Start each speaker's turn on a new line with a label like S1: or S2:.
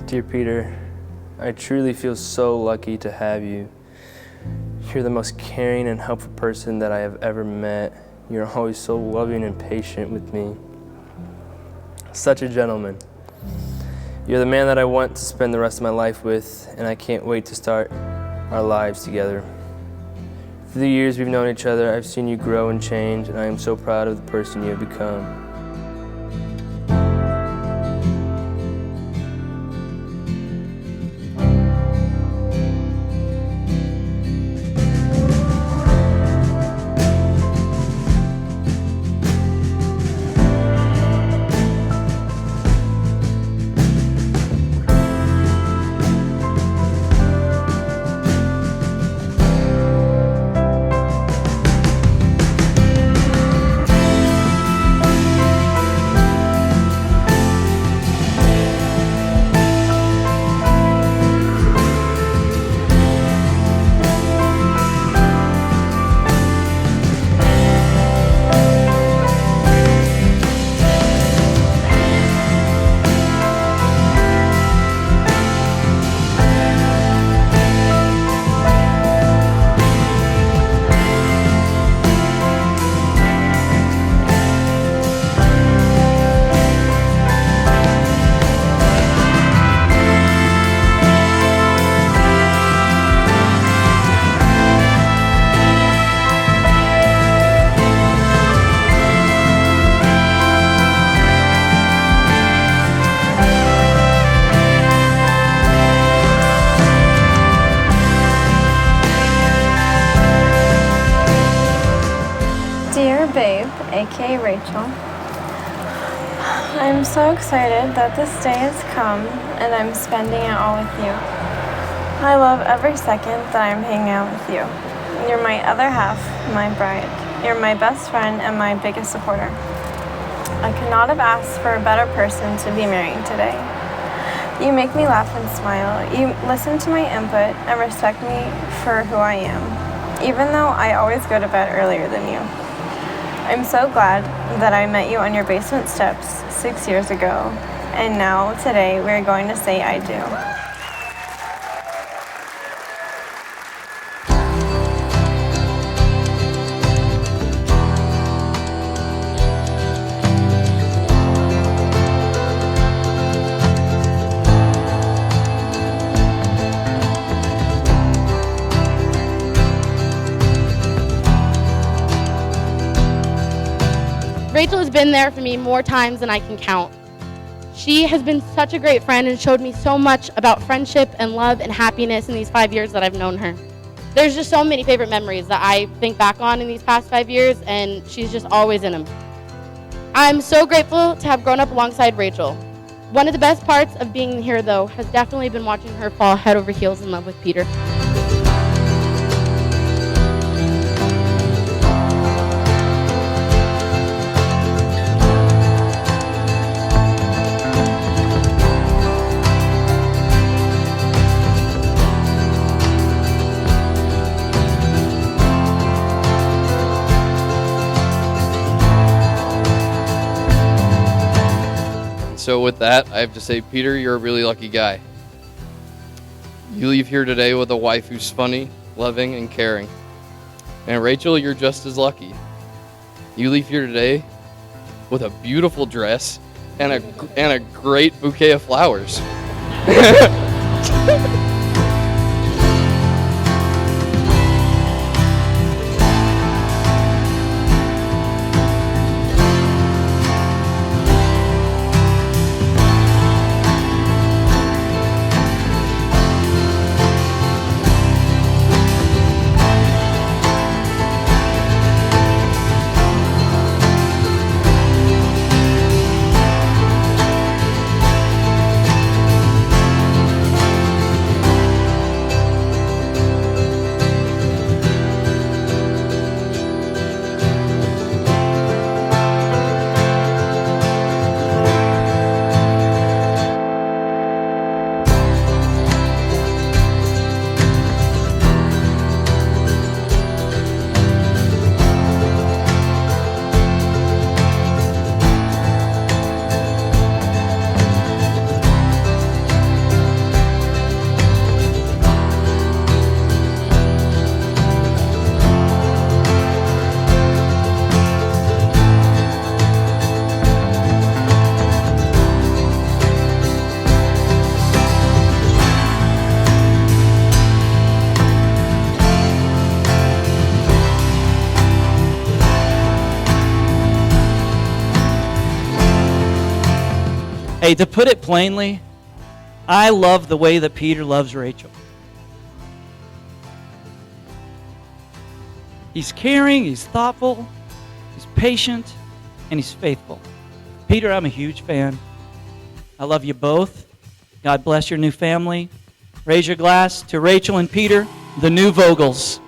S1: Dear Peter, I truly feel so lucky to have you. You're the most caring and helpful person that I have ever met. You're always so loving and patient with me. Such a gentleman. You're the man that I want to spend the rest of my life with, and I can't wait to start our lives together. Through the years we've known each other, I've seen you grow and change, and I am so proud of the person you have become.
S2: Dear babe, aka Rachel, I'm so excited that this day has come and I'm spending it all with you. I love every second that I'm hanging out with you. You're my other half, my bride. You're my best friend and my biggest supporter. I could not have asked for a better person to be marrying today. You make me laugh and smile. You listen to my input and respect me for who I am, even though I always go to bed earlier than you. I'm so glad that I met you on your basement steps 6 years ago, and now today we're going to say I do.
S3: Rachel has been there for me more times than I can count. She has been such a great friend and showed me so much about friendship and love and happiness in these 5 years that I've known her. There's just so many favorite memories that I think back on in these past 5 years, and she's just always in them. I'm so grateful to have grown up alongside Rachel. One of the best parts of being here, though, has definitely been watching her fall head over heels in love with Peter.
S4: So with that, I have to say, Peter, you're a really lucky guy. You leave here today with a wife who's funny, loving, and caring. And Rachel, you're just as lucky. You leave here today with a beautiful dress and a great bouquet of flowers.
S5: Hey, to put it plainly, I love the way that Peter loves Rachel. He's caring, he's thoughtful, he's patient, and he's faithful. Peter, I'm a huge fan. I love you both. God bless your new family. Raise your glass to Rachel and Peter, the new Vogels.